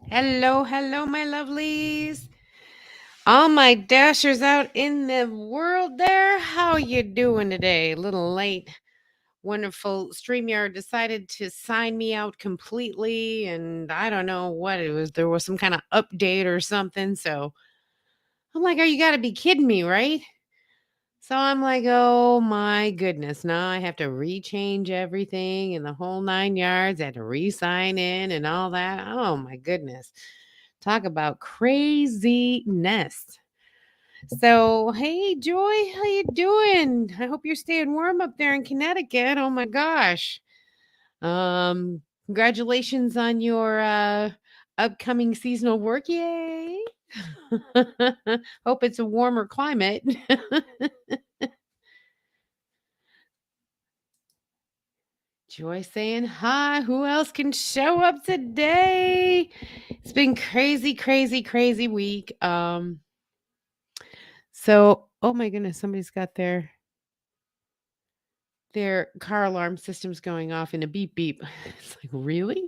Hello, hello, my lovelies. All my dashers out in the world there. How you doing today? A little late. Wonderful StreamYard decided to sign me out completely, and I don't know what it was. There was some kind of update or something. So I'm like, oh, you got to be kidding me, right? So I'm like, oh my goodness. Now I have to rechange everything and the whole 9 yards. I had to re sign in and all that. Oh my goodness. Talk about craziness. So, hey Joy, how you doing? I hope you're staying warm up there in Connecticut. Oh my gosh. Congratulations on your upcoming seasonal work. Yay. Hope it's a warmer climate. Joy saying hi. Who else can show up today? It's been crazy, crazy, crazy week. So oh my goodness, somebody's got their car alarm system's going off in a beep beep. It's like, really?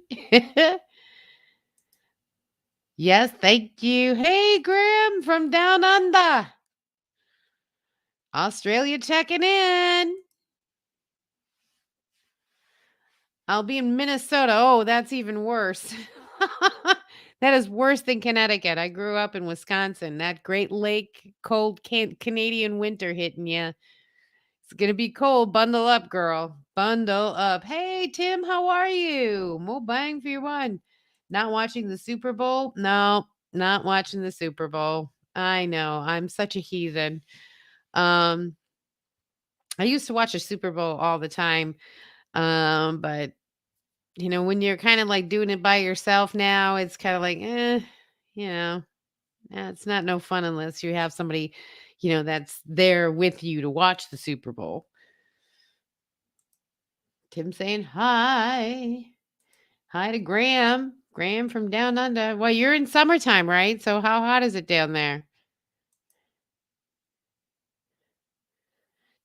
Yes, thank you. Hey Graham from down under. Australia checking in. I'll be in Minnesota. Oh, that's even worse. That is worse than Connecticut. I grew up in Wisconsin. That Great Lake cold Canadian winter hitting you. It's going to be cold. Bundle up, girl. Bundle up. Hey, Tim, how are you? Mo bang for your one. Not watching the Super Bowl? No, not watching the Super Bowl. I know. I'm such a heathen. Um, I used to watch the Super Bowl all the time. But when you're kind of like doing it by yourself now, it's kind of like, you know, it's not no fun unless you have somebody, that's there with you to watch the Super Bowl. Tim saying hi. Hi to Graham. Graham from down under. Well, you're in summertime, right? So how hot is it down there?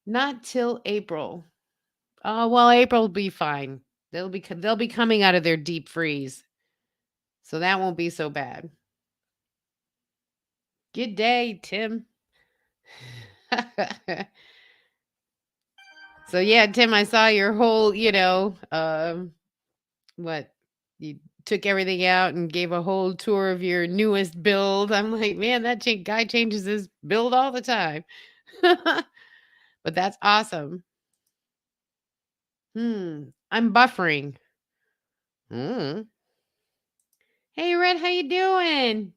Not till April. Oh, well, April will be fine. They'll be coming out of their deep freeze. So that won't be so bad. Good day, Tim. So yeah, Tim, I saw your whole, what you took everything out and gave a whole tour of your newest build. I'm like, man, that guy changes his build all the time. But that's awesome. I'm buffering. Hmm. Hey, Red, how you doing?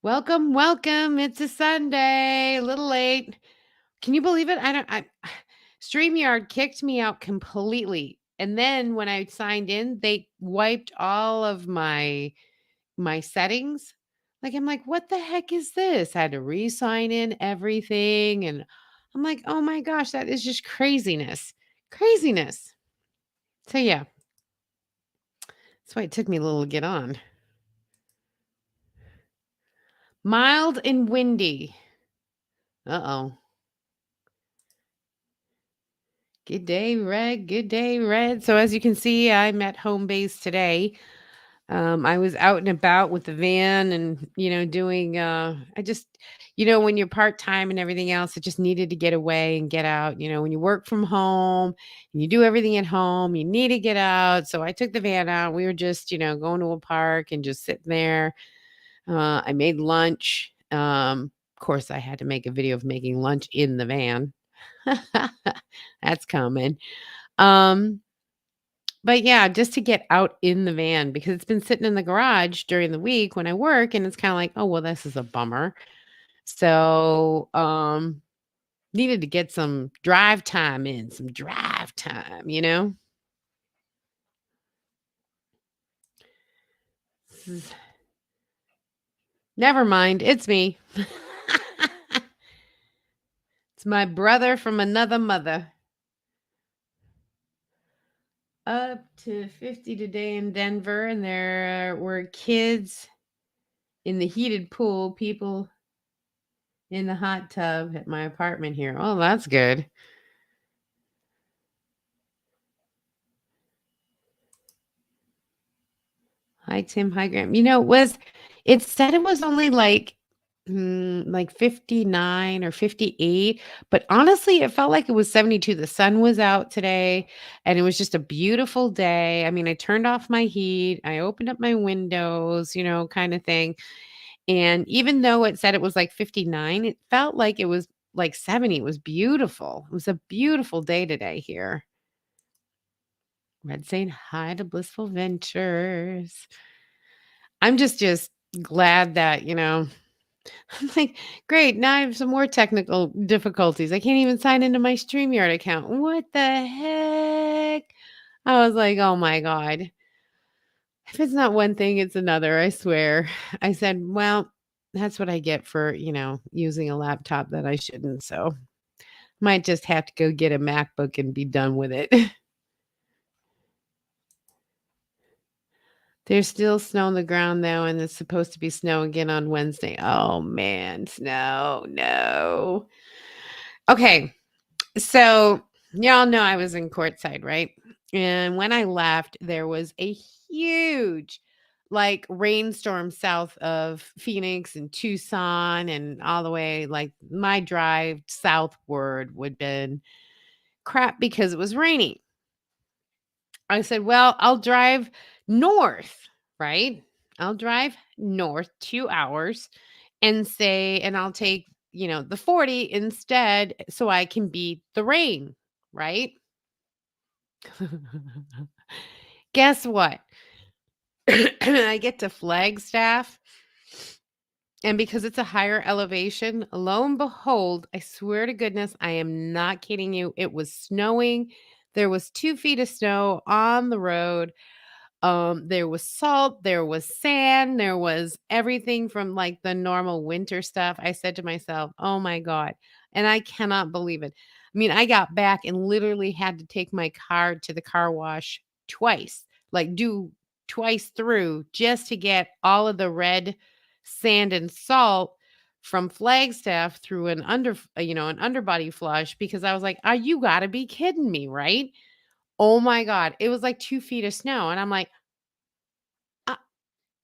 Welcome, welcome. It's a Sunday. A little late. Can you believe it? StreamYard kicked me out completely. And then when I signed in, they wiped all of my settings. Like I'm like, what the heck is this? I had to re-sign in everything. And I'm like, oh my gosh, that is just craziness. Craziness. So yeah, that's why it took me a little to get on. Mild and windy. Uh-oh. Good day, Red. Good day, Red. So as you can see, I'm at home base today. I was out and about with the van and, doing, I just, when you're part time and everything else, I just needed to get away and get out. When you work from home and you do everything at home, you need to get out. So I took the van out. We were just, going to a park and just sitting there. I made lunch. Of course, I had to make a video of making lunch in the van. That's common. Um, but yeah, just to get out in the van because it's been sitting in the garage during the week when I work and it's kind of like, oh, well, this is a bummer. So, needed to get some drive time in, some drive time. This is- Never mind, it's me. It's my brother from another mother. Up to 50 today in Denver, and there were kids in the heated pool, people in the hot tub at my apartment here. Oh, that's good. Hi, Tim. Hi, Graham. It said it was only like 59 or 58, but honestly, it felt like it was 72. The sun was out today and it was just a beautiful day. I mean, I turned off my heat, I opened up my windows, kind of thing. And even though it said it was like 59, it felt like it was like 70. It was beautiful. It was a beautiful day today here. Red saying hi to Blissful Ventures. I'm just glad that, I'm like, great. Now I have some more technical difficulties. I can't even sign into my StreamYard account. What the heck? I was like, oh my God. If it's not one thing, it's another. I swear. I said, well, that's what I get for, using a laptop that I shouldn't. So might just have to go get a MacBook and be done with it. There's still snow on the ground though, and it's supposed to be snow again on Wednesday. Oh man, snow. No. Okay. So y'all know I was in courtside, right? And when I left, there was a huge rainstorm south of Phoenix and Tucson and all the way my drive southward would been crap because it was raining. I said, well, I'll drive north, right? I'll drive north 2 hours and I'll take, the 40 instead so I can beat the rain, right? Guess what? I get to Flagstaff, and because it's a higher elevation, lo and behold, I swear to goodness, I am not kidding you. It was snowing. There was 2 feet of snow on the road. There was salt, there was sand, there was everything from the normal winter stuff. I said to myself, "Oh my God." And I cannot believe it. I mean, I got back and literally had to take my car to the car wash twice, do twice through just to get all of the red sand and salt from Flagstaff through an underbody flush because I was like, "Oh, you got to be kidding me, right?" Oh my God. It was like 2 feet of snow. And I'm like, I,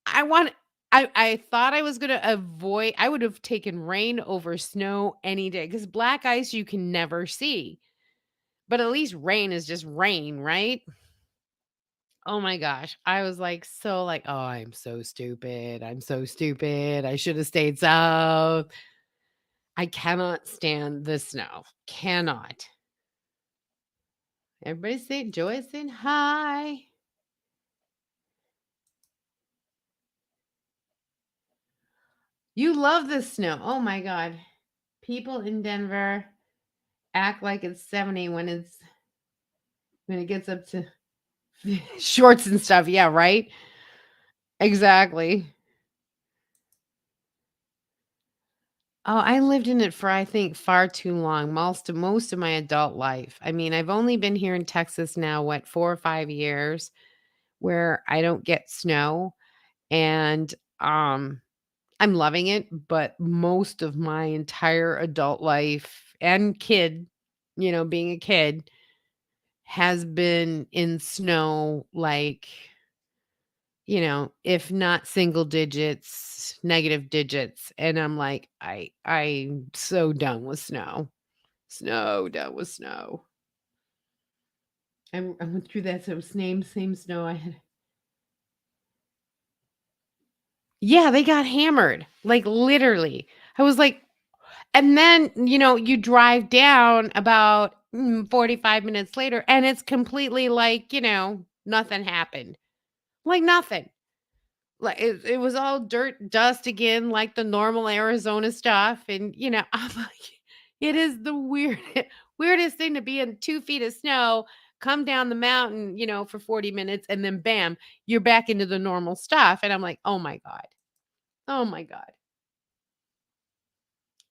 I want, I thought I was going to avoid, I would have taken rain over snow any day because black ice you can never see. But at least rain is just rain, right? Oh my gosh. I was oh, I'm so stupid. I'm so stupid. I should have stayed south. I cannot stand the snow. Cannot. Everybody say Joyce saying hi. You love the snow. Oh my God. People in Denver act like it's 70 when it gets up to shorts and stuff. Yeah, right? Exactly. Oh, I lived in it for I think far too long, most of my adult life. I mean, I've only been here in Texas now, what, 4 or 5 years where I don't get snow and I'm loving it, but most of my entire adult life and being a kid has been in snow if not single digits, negative digits. And I'm like, I'm so done with snow. Snow, done with snow. I went through that same snow I had. Yeah, they got hammered. Like literally. I was like, and then, you drive down about 45 minutes later and it's completely nothing happened. Like nothing. It was all dirt, dust again, like the normal Arizona stuff. And, I'm like, it is the weirdest thing to be in 2 feet of snow, come down the mountain, for 40 minutes, and then bam, you're back into the normal stuff. And I'm like, oh my God. Oh my God.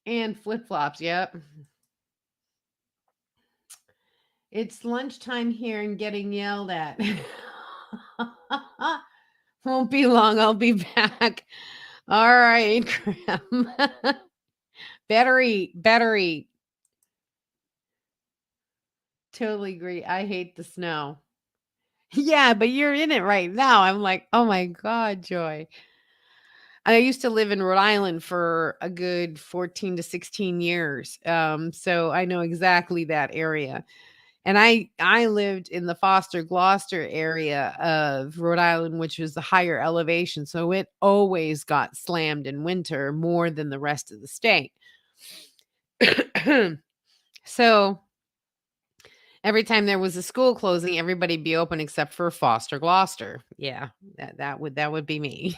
And flip flops. Yep. It's lunchtime here and getting yelled at. Won't be long. I'll be back. All right, Graham. Better eat. Better eat. Totally agree. I hate the snow. Yeah, but you're in it right now. I'm like, "Oh my god, Joy." I used to live in Rhode Island for a good 14 to 16 years, so I know exactly that area. And I lived in the Foster Gloucester area of Rhode Island, which was the higher elevation, so it always got slammed in winter more than the rest of the state. So, every time there was a school closing, everybody'd be open except for Foster Gloucester. Yeah, that would be me.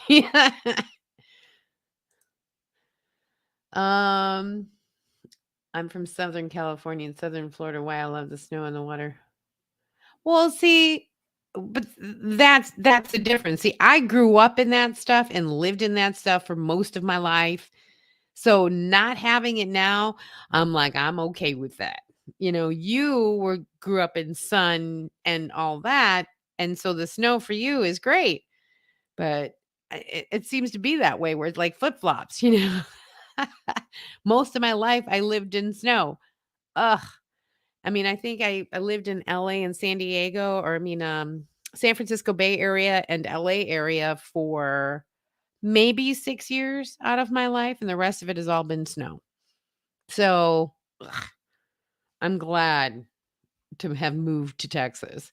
Um, I'm from Southern California and Southern Florida. Why I love the snow and the water. Well, see, but that's the difference. See, I grew up in that stuff and lived in that stuff for most of my life. So not having it now, I'm like, I'm okay with that. You grew up in sun and all that, and so the snow for you is great. But it seems to be that way where it's like flip-flops. Most of my life I lived in snow. Ugh. I mean, I think I lived in LA and San Diego, or I mean, San Francisco Bay Area and LA area for maybe 6 years out of my life, and the rest of it has all been snow. So, ugh, I'm glad to have moved to Texas.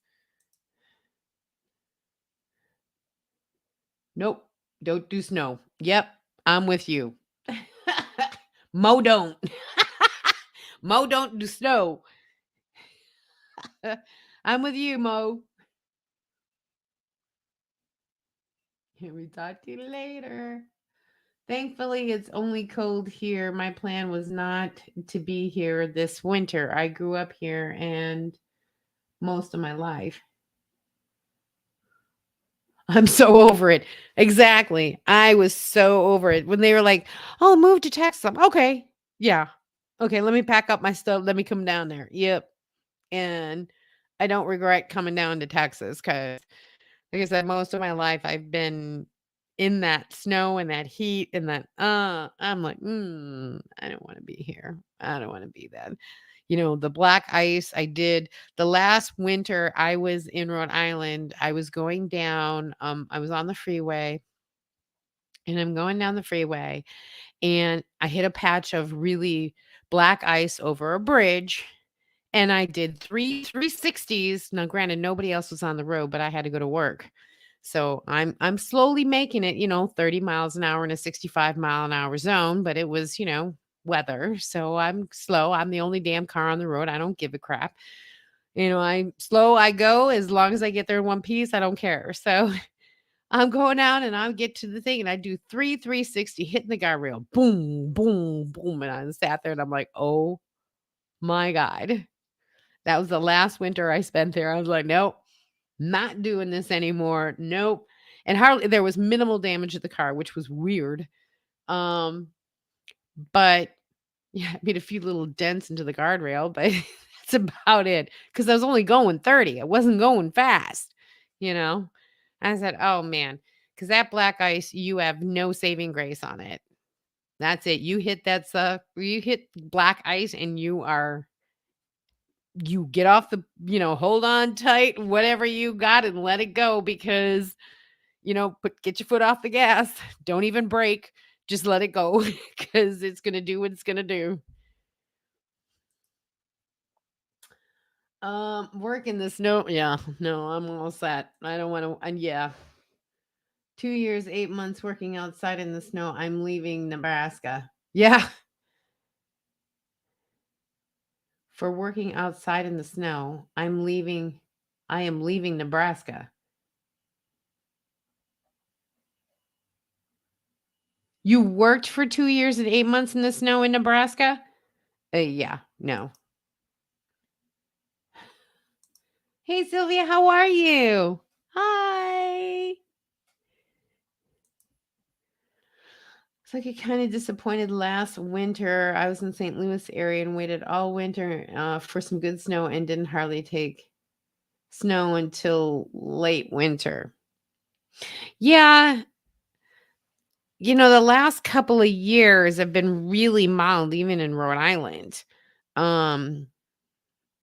Nope, don't do snow. Yep, I'm with you. Mo don't. Mo don't do snow. I'm with you, Mo. Can we talk to you later? Thankfully, it's only cold here. My plan was not to be here this winter. I grew up here and most of my life. I'm so over it. Exactly. I was so over it when they were like, "Oh, move to Texas." Okay. Yeah. Okay, let me pack up my stuff. Let me come down there. Yep. And I don't regret coming down to Texas cuz like I said, most of my life I've been in that snow and that heat and that I'm like, I don't want to be here. I don't want to be that. The black ice I did the last winter I was in Rhode Island. I was going down, I was on the freeway and I'm going down the freeway and I hit a patch of really black ice over a bridge and I did 360s. Now, granted, nobody else was on the road, but I had to go to work. So I'm slowly making it, 30 miles an hour in a 65-mile-an-hour zone, but it was, weather. So I'm slow. I'm the only damn car on the road. I don't give a crap. I'm slow, I go as long as I get there in one piece, I don't care. So I'm going out and I get to the thing and I do 360 hitting the guardrail. Boom, boom, boom. And I sat there and I'm like, oh my God. That was the last winter I spent there. I was like, "Nope, not doing this anymore. Nope." And hardly there was minimal damage to the car, which was weird. Um, but yeah, I made a few little dents into the guardrail, but that's about it. Because I was only going 30. I wasn't going fast, you know? I said, "Oh, man, because that black ice, you have no saving grace on it. That's it. You hit black ice and you get off hold on tight, whatever you got, and let it go because, get your foot off the gas. Don't even brake. Just let it go because it's going to do what it's going to do. Work in the snow. Yeah, no, I'm all set. I don't want to. And yeah, 2 years, 8 months working outside in the snow. I'm leaving Nebraska. Yeah, for working outside in the snow. I am leaving Nebraska. You worked for 2 years and 8 months in the snow in Nebraska? Yeah, no. Hey, Sylvia, how are you? Hi. It's like I kind of disappointed last winter. I was in St. Louis area and waited all winter for some good snow and didn't hardly take snow until late winter. Yeah, the last couple of years have been really mild, even in Rhode Island. Um,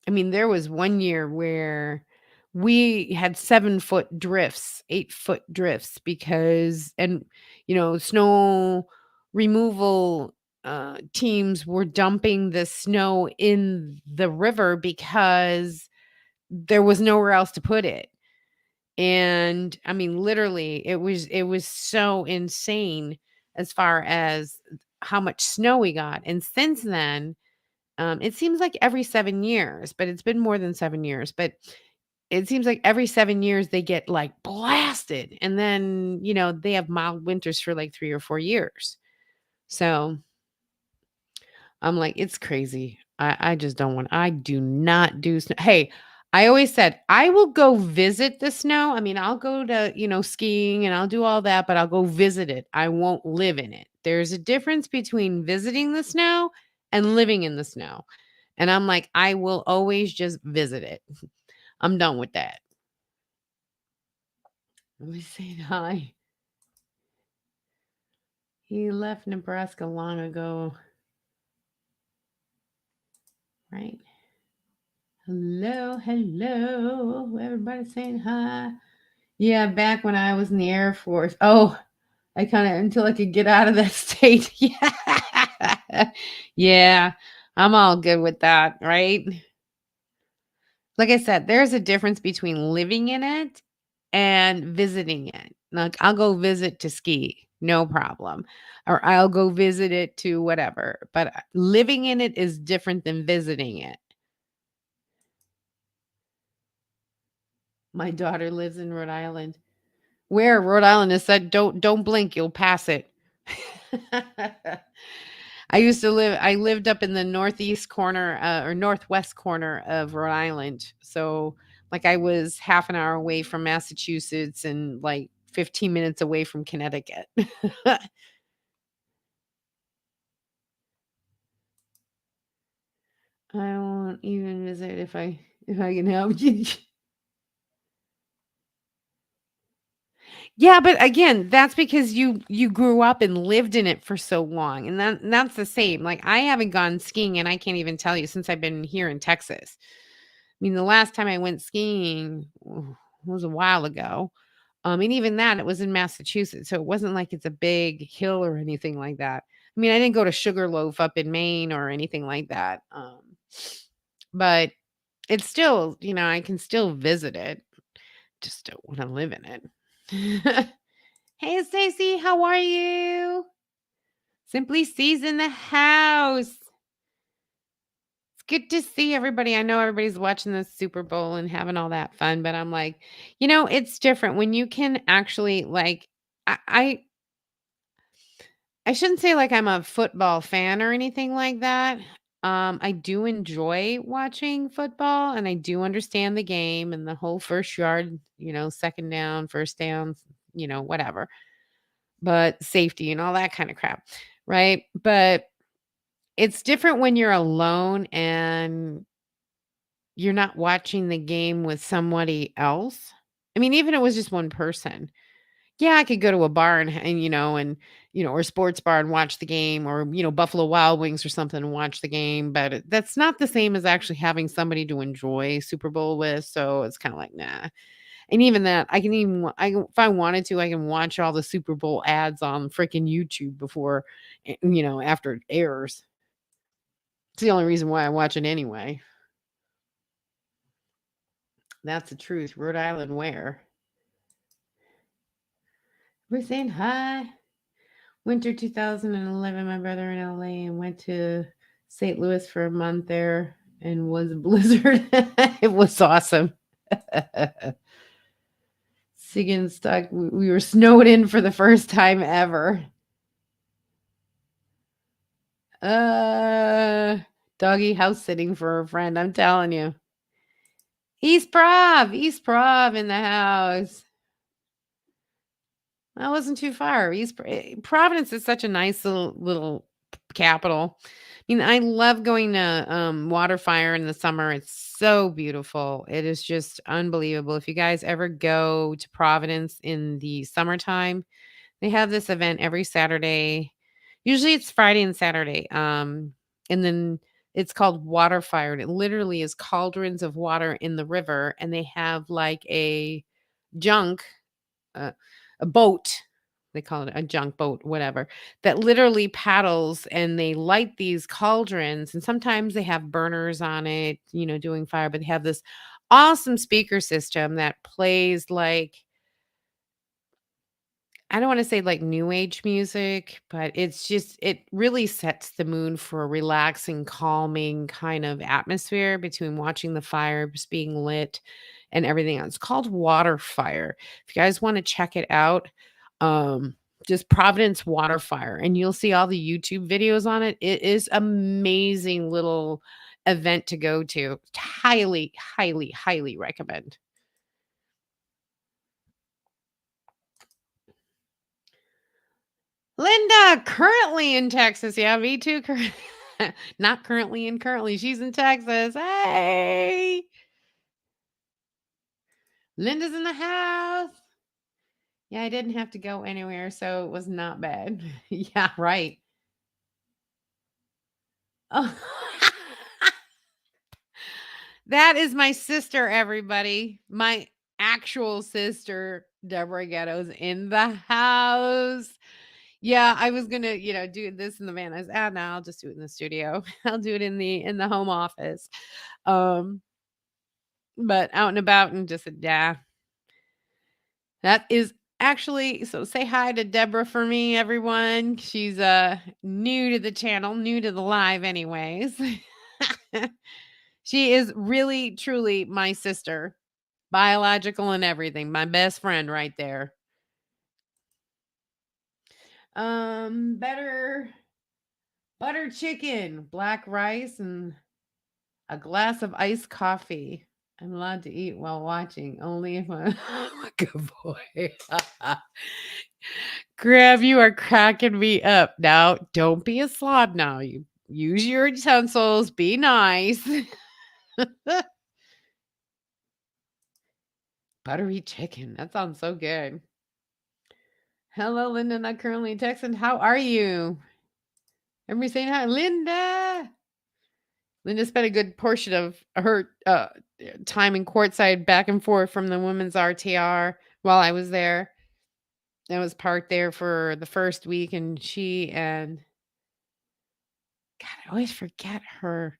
I mean, there was one year where we had 7-foot drifts, 8-foot drifts because and, snow removal, teams were dumping the snow in the river because there was nowhere else to put it. And, I mean, literally, it was so insane as far as how much snow we got, and since then, it seems like every 7 years, but it's been more than 7 years, but it seems like every 7 years they get, like, blasted, and then, they have mild winters for, like, 3 or 4 years. So, I'm like, "It's crazy." I just don't want I do not do snow hey, I always said, "I will go visit the snow." I mean, I'll go to, skiing and I'll do all that, but I'll go visit it. I won't live in it. There's a difference between visiting the snow and living in the snow. And I'm like, "I will always just visit it." I'm done with that. Let me say hi. He left Nebraska long ago, right? Hello, hello. Everybody saying hi. Yeah, back when I was in the Air Force. Oh, I kinda until I could get out of that state. Yeah. Yeah, I'm all good with that, right? Like I said, there's a difference between living in it and visiting it. Like, I'll go visit to ski, no problem, or I'll go visit it to whatever, but, living in it is different than visiting it. My daughter lives in Rhode Island. Where? Rhode Island is said, "Don't blink, you'll pass it." I lived up in the northeast corner, or northwest corner of Rhode Island. So, like, I was half an hour away from Massachusetts and, like, 15 minutes away from Connecticut. I won't even visit if I can help you. Yeah, but again, that's because you grew up and lived in it for so long, and that's the same. Like, I haven't gone skiing, and I can't even tell you since I've been here in Texas. I mean, the last time I went skiing was a while ago. And even that, it was in Massachusetts, so it wasn't like it's a big hill or anything like that. I mean, I didn't go to Sugarloaf up in Maine or anything like that. But it's still, I can still visit it. Just don't want to live in it. Hey, Stacy, how are you? Simply C's in the house. It's good to see everybody. I know everybody's watching the Super Bowl and having all that fun, but I'm like, it's different when you can actually like I I, I shouldn't say like I'm a football fan or anything like that. I do enjoy watching football and I do understand the game and the whole first yard, second down, first down, whatever. But safety and all that kind of crap, right? But it's different when you're alone and you're not watching the game with somebody else. I mean, even if it was just one person. Yeah, I could go to a bar or a sports bar and watch the game or, Buffalo Wild Wings or something and watch the game, but that's not the same as actually having somebody to enjoy Super Bowl with, so it's kinda like, "Nah." And even that, I can even wa I can if I wanted to, I can watch all the Super Bowl ads on freaking YouTube before, after it airs. It's the only reason why I watch it anyway. That's the truth. Rhode Island where? We're saying hi. Winter 2011, my brother in LA and went to St. Louis for a month there and was a blizzard. It was awesome. Siggin stuck. We were snowed in for the first time ever. Uh, Doggy house sitting for a friend. I'm telling you. East Prov in the house. That wasn't too far. Providence is such a nice little capital. I mean, I love going to Waterfire in the summer. It's so beautiful. It is just unbelievable. If you guys ever go to Providence in the summertime, they have this event every Saturday. Usually it's Friday and Saturday. And then It's called water fire, and it literally is cauldrons of water in the river, and they have like a junk, uh, a boat. They call it a junk boat, whatever, that literally paddles and they light these cauldrons. And sometimes they have burners on it, doing fire, but they have this awesome speaker system that plays like, I don't wanna say like new age music, but it really sets the mood for a relaxing, calming kind of atmosphere between watching the fires being lit and everything else. It's called Water Fire. If you guys wanna check it out, um, just Providence Water Fire, and you'll see all the YouTube videos on it. It is amazing little event to go to. Highly, highly, highly recommend. Linda, currently in Texas. Yeah, me too. Not currently and currently. She's in Texas. Hey, Linda's in the house. Yeah, I didn't have to go anywhere, so it was not bad. Yeah, right. Oh, that is my sister, everybody. My actual sister, Deborah Ghetto's in the house. Yeah, I was gonna, do this in the van. I was, no, I'll just do it in the studio. I'll do it in the home office. Um, but out and about and just yeah, that is actually so say hi to Deborah for me, everyone. She's new to the channel, new to the live anyways. She is really truly my sister, biological and everything. My best friend right there. Better butter chicken, black rice, and a glass of iced coffee. I'm allowed to eat while watching, only if I'm a good boy. Graham, you are cracking me up. Now, don't be a slob now. You use your utensils. Be nice. Buttery chicken. That sounds so good. Hello, Linda. Not currently texting. How are you? Everybody saying hi. Linda. Linda spent a good portion of her time in courtside back and forth from the women's RTR while I was there. I was parked there for the first week, and she and God, I always forget her.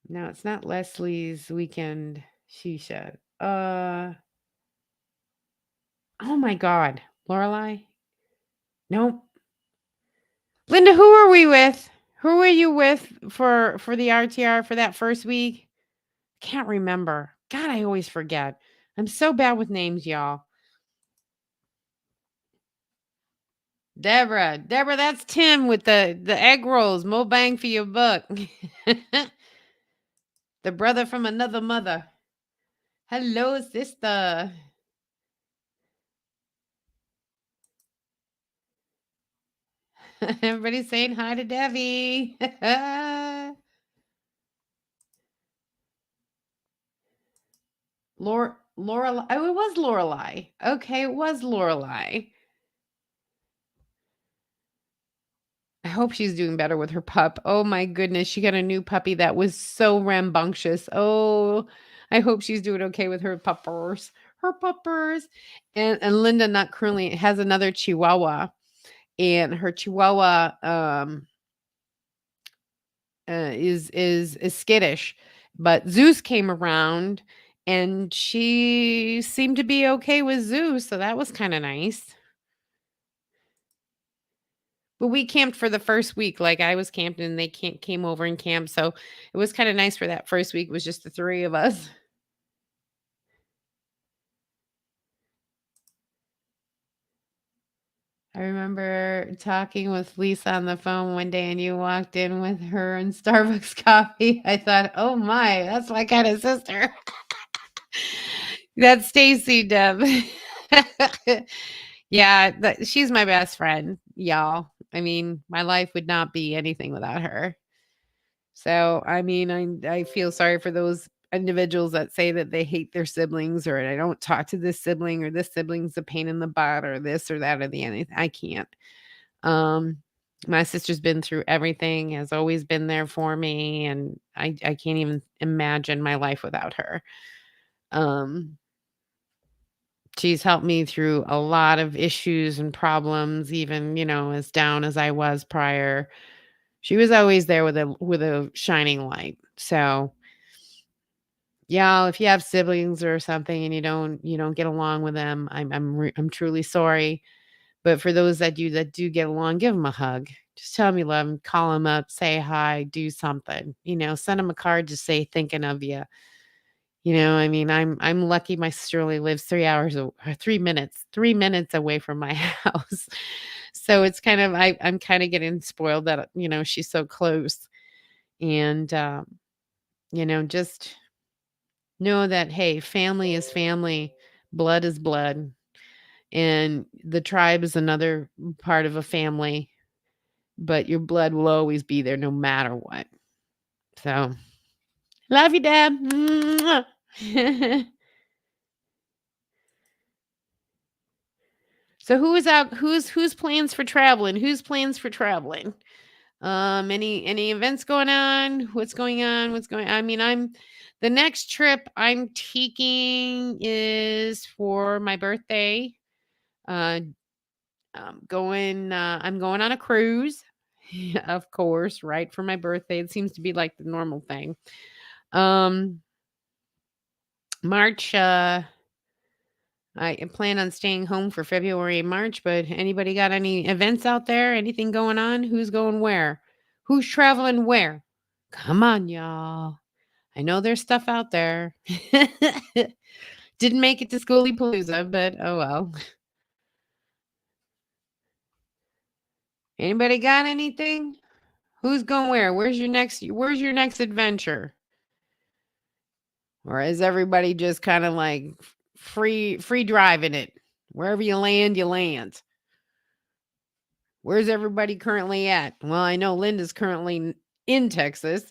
No, it's not Leslie's weekend. She said, oh my God, Lorelai. Nope. Linda, who are we with? Who were you with for the RTR for that first week? Can't remember. God, I always forget. I'm so bad with names, y'all. Deborah, that's Tim with the egg rolls. Mo bang for your buck. The brother from another mother. Hello, sister. Everybody saying hi to Debbie. Lorelai. Oh, it was Lorelai. Okay, it was Lorelai. I hope she's doing better with her pup. Oh my goodness, she got a new puppy that was so rambunctious. Oh, I hope she's doing okay with her puppers. Her puppers. And Linda not currently has another Chihuahua, and her Chihuahua is skittish. But Zeus came around and she seemed to be okay with Zeus, so that was kind of nice. But we camped for the first week, like, I was camping and they came over and camped, so it was kinda nice for that first week, it was just the 3 of us. I remember talking with Lisa on the phone one day, and you walked in with her and Starbucks coffee. I thought, "Oh my, that's my kinda sister." That's Stacy, Deb. Yeah, she's my best friend, y'all. I mean, my life would not be anything without her. So, I mean, I feel sorry for those individuals that say that they hate their siblings or I don't talk to this sibling or this sibling's a pain in the butt or this or that or the anything. I can't. Um, My sister's been through everything, has always been there for me, and I can't even imagine my life without her. Um, she's helped me through a lot of issues and problems, even, as down as I was prior. She was always there with a shining light. So, yeah, if you have siblings or something and you don't get along with them, I'm truly sorry. But for those that do get along, give them a hug. Just tell them you love them, call them up, say hi, do something. Send them a card to say thinking of you. I mean, I'm lucky my sister only lives 3 hours or 3 minutes away from my house. So it's kind of I'm kind of getting spoiled that she's so close. And just know that, hey, family is family, blood is blood, and the tribe is another part of a family, but your blood will always be there no matter what. So, love you, Deb. Mwah. So who's plans for traveling? Who's plans for traveling? Any events going on? What's going on? What's going I mean, the next trip I'm taking is for my birthday. Uh I'm going on a cruise. Of course, right for my birthday. It seems to be like the normal thing. Um March I plan on staying home for February and March, but anybody got any events out there? Anything going on? Who's going where? Who's traveling where? Come on, y'all. I know there's stuff out there. Didn't make it to Schoolie Palooza, but oh well. Anybody got anything? Who's going where? Where's your next adventure? Or is everybody just kind of like free driving it? Wherever you land, you land. Where's everybody currently at? Well, I know Linda's currently in Texas.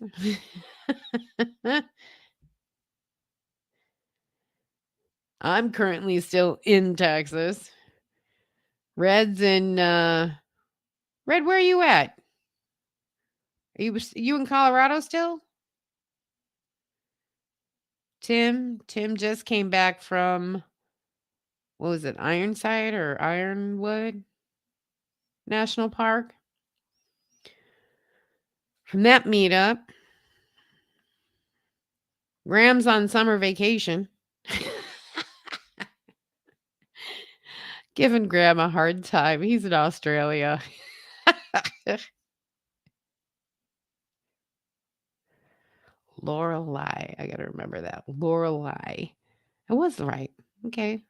I'm currently still in Texas. Red's in Red, where are you at? Are you in Colorado still? Tim just came back from, what was it, Ironside or Ironwood National Park? From that meetup. Graham's on summer vacation. Giving Graham a hard time. He's in Australia. Lorelei. I gotta remember that. Lorelei. I was right. Okay.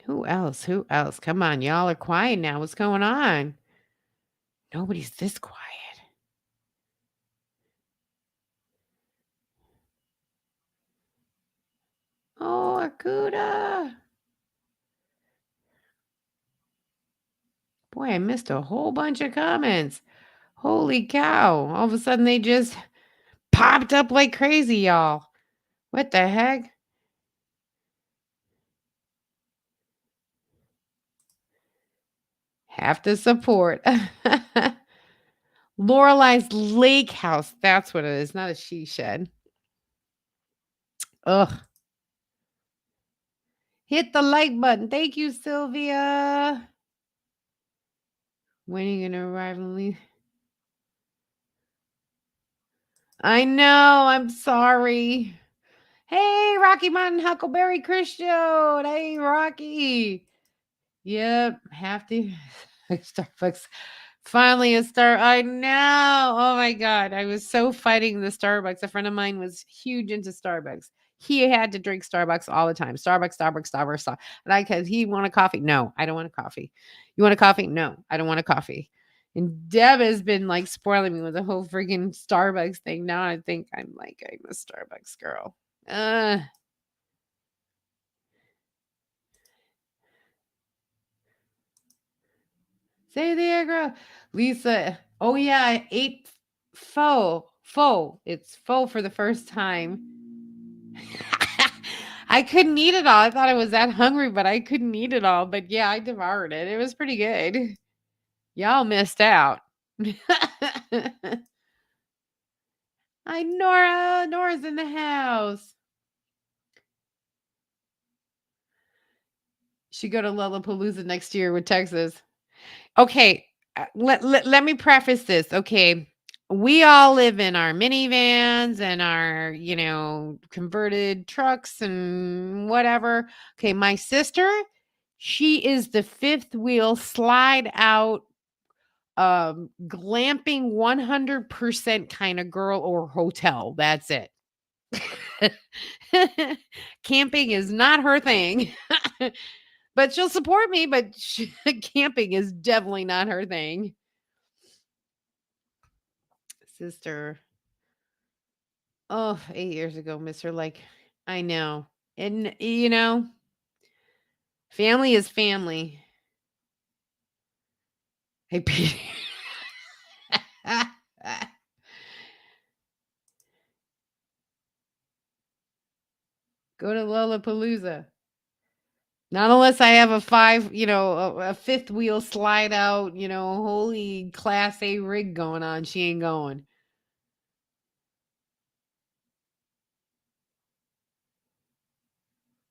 Who else? Who else? Come on, y'all are quiet now. What's going on? Nobody's this quiet. Oh, Akuda. Boy, I missed a whole bunch of comments. Holy cow. All of a sudden they just popped up like crazy, y'all. What the heck? Have to support. Lorelei's Lake House. That's what it is, not a she shed. Ugh. Hit the like button. Thank you, Sylvia. When are you gonna arrive and leave? I know. I'm sorry. Hey, Rocky Mountain Huckleberry Christian. Hey, Rocky. Yep. Have to. Starbucks. Finally, a star. I know. Oh my God. I was so fighting the Starbucks. A friend of mine was huge into Starbucks. He had to drink Starbucks all the time. Starbucks. And because he wanted coffee. No, I don't want a coffee. You want a coffee? No, I don't want a coffee. And Deb has been like spoiling me with the whole freaking Starbucks thing. Now I think I'm a Starbucks girl. Uh, Say the aggro. Lisa. Oh yeah, I ate pho. Pho. It's pho for the first time. I couldn't eat it all. I thought I was that hungry, but I couldn't eat it all. But yeah, I devoured it. It was pretty good. Y'all missed out. Hi, Nora. Nora's in the house. Should go to Lollapalooza next year with Texas. Okay, let me preface this. Okay, we all live in our minivans and our, converted trucks and whatever. Okay, my sister, she is the fifth wheel slide out glamping 100% kind of girl or hotel. That's it. Camping is not her thing. But she'll support me, but camping is definitely not her thing. Sister. Oh, 8 years ago, mister, like, I know. And, family is family. Hey, Peter. Go to Lollapalooza. Not unless I have a fifth wheel slide out, holy class A rig going on. She ain't going.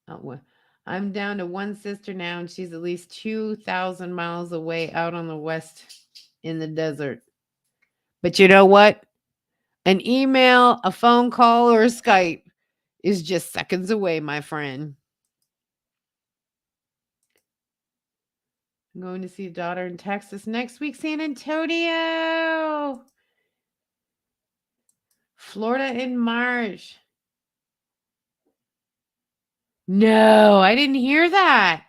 Oh, well, I'm down to one sister now, and she's at least 2,000 miles away out on the west in the desert. But you know what? An email, a phone call, or a Skype is just seconds away, my friend. I'm going to see a daughter in Texas next week, San Antonio, Florida in March. No, I didn't hear that.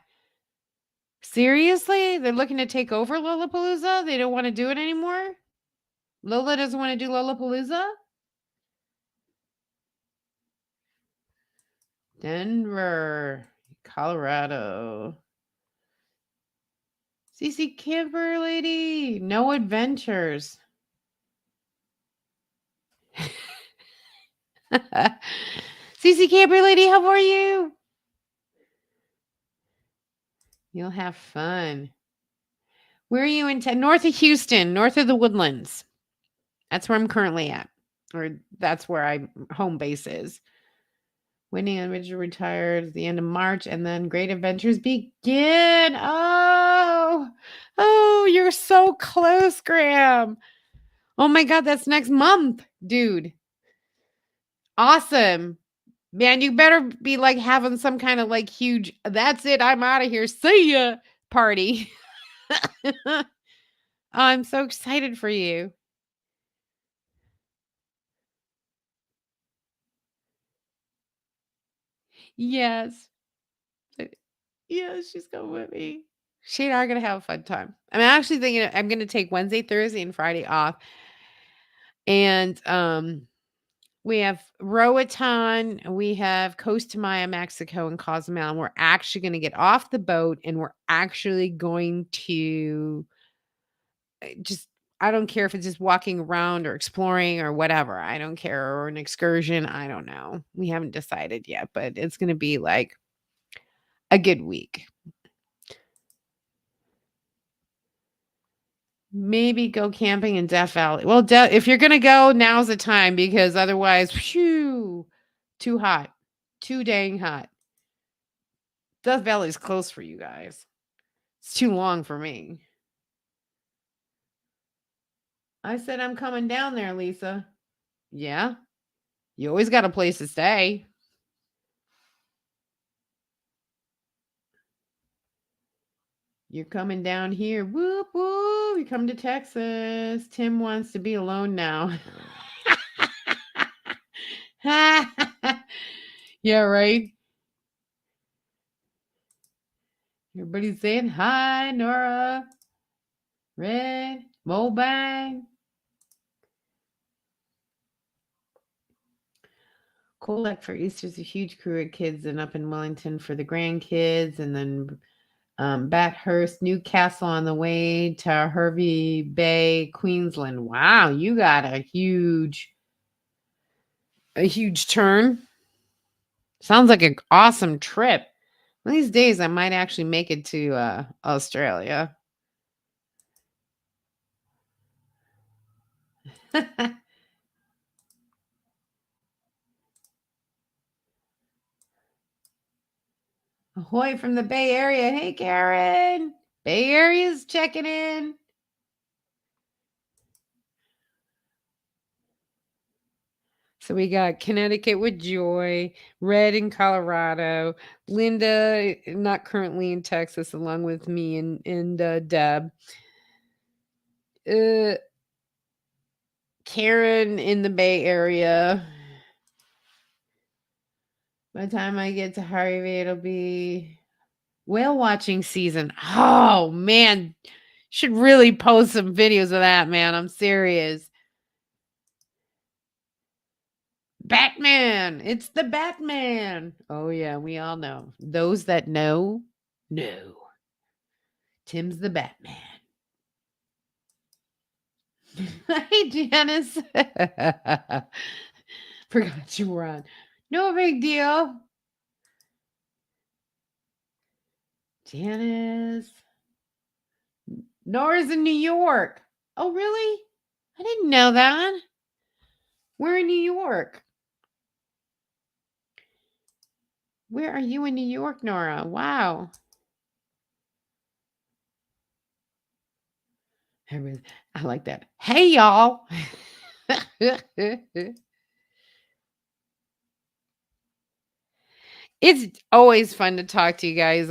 Seriously? They're looking to take over Lollapalooza? They don't want to do it anymore? Lola doesn't want to do Lollapalooza? Denver, Colorado. CC Camper Lady, no adventures. CC Camper Lady, how are you? You'll have fun. Where are you in north of Houston, north of the Woodlands? That's where I'm currently at, or that's where I home base is. Winning Adventure retired at the end of March, and then Great Adventures begin. Oh, you're so close, Graham. Oh my God, that's next month, dude. Awesome. Man, you better be like having some kind of like huge, that's it, I'm out of here. See ya party. I'm so excited for you. Yes. Yes, she's going with me. She and I are gonna have a fun time. I'm actually thinking I'm gonna take Wednesday, Thursday, and Friday off. And we have Roatan, we have Costa Maya, Mexico, and Cozumel. And we're actually gonna get off the boat and we're actually going to just I don't care if it's just walking around or exploring or whatever. I don't care. Or an excursion. I don't know. We haven't decided yet, but it's gonna be like a good week. Maybe go camping in Death Valley. Well, if you're gonna go, now's the time because otherwise, phew, too hot, too dang hot. Death Valley's close for you guys. It's too long for me. I said I'm coming down there, Lisa. Yeah, you always got a place to stay. You're coming down here. Whoop whoop. You come to Texas. Tim wants to be alone now. Yeah, right. Everybody's saying hi, Nora. Red, Mobang. Colac for Easter's a huge crew of kids, and up in Wellington for the grandkids, and then Bathurst, Newcastle on the way to Hervey Bay, Queensland. Wow, you got a huge turn. Sounds like an awesome trip. One of these days, I might actually make it to Australia. Ahoy from the Bay Area. Hey, Karen. Bay Area's checking in. So we got Connecticut with Joy, Red in Colorado, Linda, not currently in Texas, along with me and Deb. Uh, Karen in the Bay Area. By the time I get to Harvey, it'll be whale watching season. Oh man, should really post some videos of that, man. I'm serious. Batman. It's the Batman. Oh yeah, we all know. Those that know. Tim's the Batman. Hey, Janice. Forgot you were on. No big deal. Janice. Nora's in New York. Oh, really? I didn't know that. We're in New York. Where are you in New York, Nora? Wow. I like that. Hey, y'all. It's always fun to talk to you guys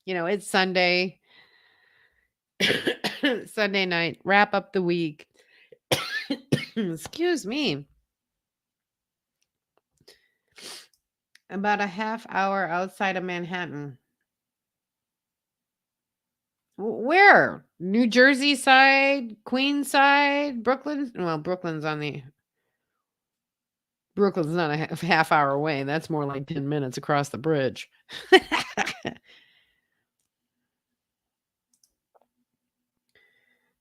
it's Sunday. Sunday night. Wrap up the week. Excuse me. About a half hour outside of Manhattan. Where? New Jersey side, Queens side, Brooklyn? Well, Brooklyn's not a half hour away. That's more like 10 minutes across the bridge.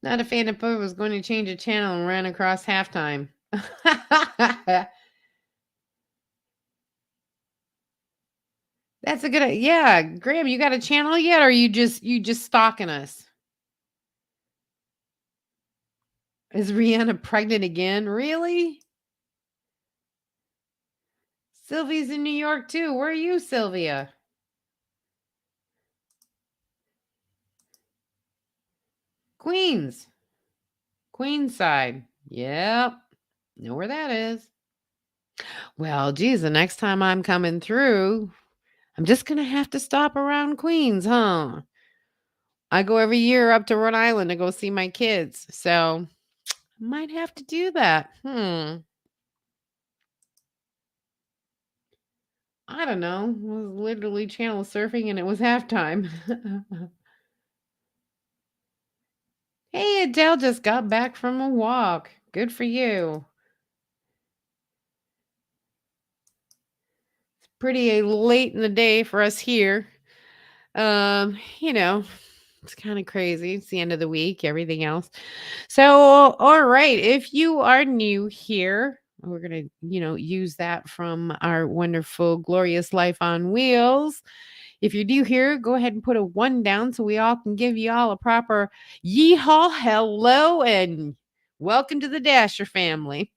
Not a fan of Poe was going to change a channel and ran across halftime. That's a good yeah, Graham, you got a channel yet, or you just stalking us? Is Rihanna pregnant again? Really? Sylvia's in New York too. Where are you, Sylvia? Queens. Queens side. Yep. Know where that is. Well, geez, the next time I'm coming through, I'm just gonna have to stop around Queens, huh? I go every year up to Rhode Island to go see my kids, so I might have to do that. I don't know. I was literally channel surfing and it was halftime. Hey, Adele just got back from a walk. Good for you. It's pretty late in the day for us here. You know, it's kind of crazy. It's the end of the week, everything else. So, all right, if you are new here, we're going to, use that from our wonderful, glorious Life on Wheels. If you're new here, go ahead and put a 1 down so we all can give you all a proper yeehaw, hello, and welcome to the Dasher family.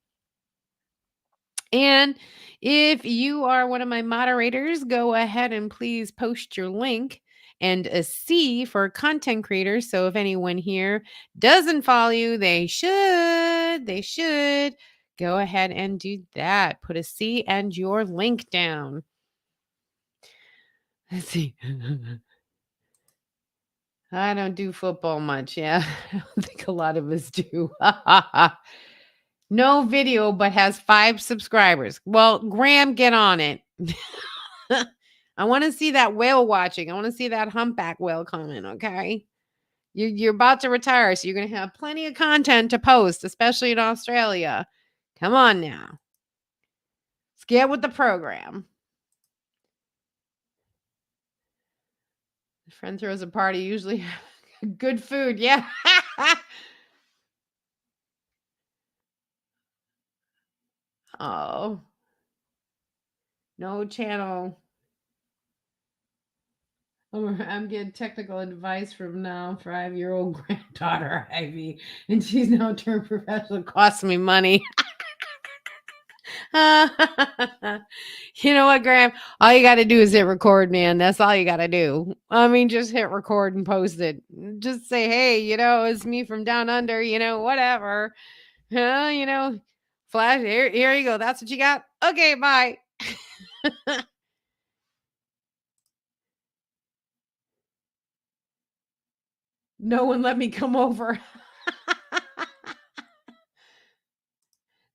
And if you are one of my moderators, go ahead and please post your link and a C for content creators. So if anyone here doesn't follow you, they should. They should. Go ahead and do that. Put a C and your link down. Let's see. I don't do football much. Yeah, I don't think a lot of us do. No video, but has 5 subscribers. Well, Graham, get on it. I want to see that whale watching. I want to see that humpback whale coming. Okay. You're about to retire, so you're going to have plenty of content to post, especially in Australia. Come on now. Let's get with the program. A friend throws a party, usually good food. Yeah. Oh. No channel. I'm getting technical advice from now 5-year-old granddaughter Ivy, and she's now turned professional. Costs me money. You know what, Graham? All you got to do is hit record, man. That's all you got to do. I mean, just hit record and post it. Just say, hey, it's me from down under, whatever. Huh, flash. Here you go. That's what you got. Okay, bye. No one let me come over.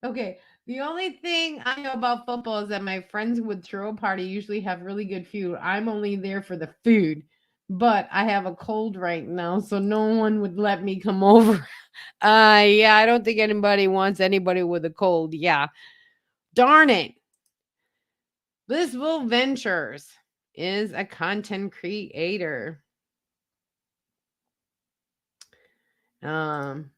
Okay. The only thing I know about football is that my friends would throw a party, usually have really good food. I'm only there for the food, but I have a cold right now, so no one would let me come over. Yeah, I don't think anybody wants anybody with a cold. Yeah. Darn it. Blissful Ventures is a content creator. I'm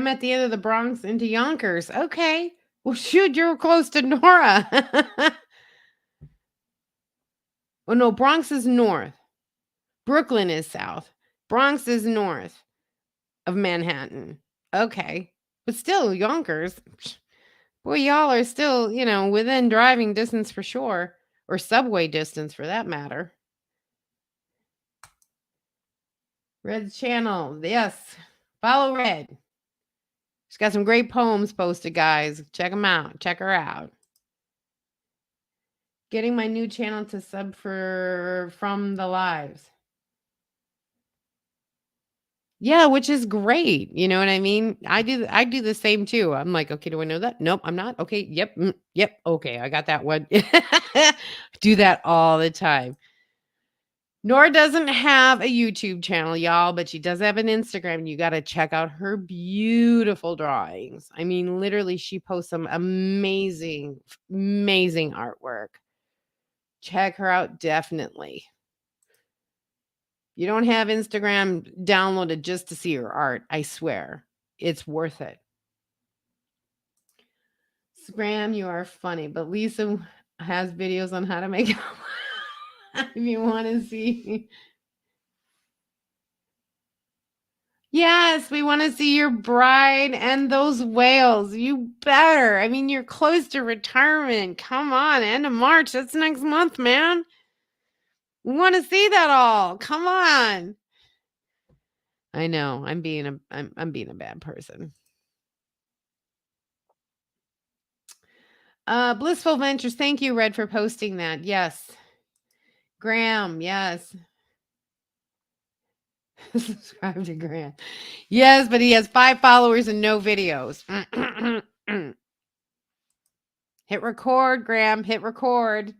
at the end of the Bronx into Yonkers. Okay. Well, shoot, you're close to Nora. Oh, no, Bronx is north. Brooklyn is south. Bronx is north of Manhattan. Okay. But still, Yonkers. Boy, y'all are still, within driving distance for sure, or subway distance for that matter. Red's channel. Yes. Follow Red. She's got some great poems posted, guys. Check them out. Check her out. Getting my new channel to sub from the lives. Yeah, which is great. You know what I mean? I do the same too. I'm like, okay, do I know that? Nope, I'm not. Okay, yep, yep. Okay, I got that one. Do that all the time. Nora doesn't have a YouTube channel, y'all, but she does have an Instagram. You got to check out her beautiful drawings. I mean, literally, she posts some amazing, amazing artwork. Check her out, definitely. You don't have Instagram, download it just to see her art. I swear, it's worth it. Scram, you are funny, but Lisa has videos on how to make if you want to see. Yes, we want to see your bride and those whales. You better. I mean, you're close to retirement. Come on, end of March. That's next month, man. We want to see that all. Come on. I know. I'm being a bad person. Blissful Ventures. Thank you, Red, for posting that. Yes. Graham, yes. Subscribe to Graham. Yes, but he has 5 followers and no videos. Hit record, Graham. Hit record.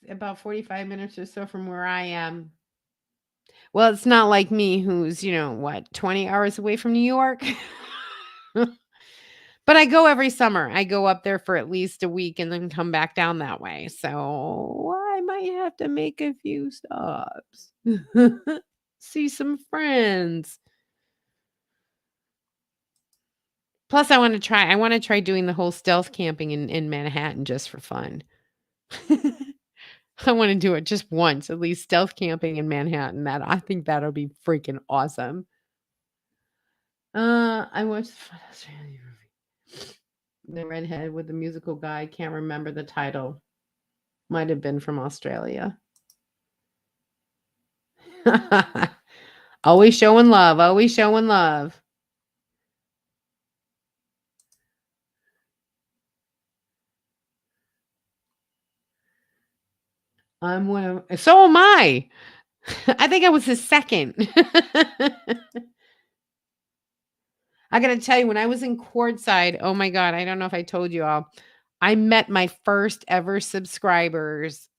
About 45 minutes or so from where I am. Well, it's not like me who's, 20 hours away from New York. But I go every summer. I go up there for at least a week and then come back down that way. So I might have to make a few stops. See some friends. Plus, I want to try doing the whole stealth camping in Manhattan just for fun. I want to do it just once, at least stealth camping in Manhattan. I think that'll be freaking awesome. I watched the fun Australian movie. The redhead with the musical guy. Can't remember the title. Might have been from Australia. Always showing love. Always showing love. I'm one of. So am I. I think I was his second. I gotta tell you, when I was in Quartzsite, oh my God, I don't know if I told you all, I met my first ever subscribers.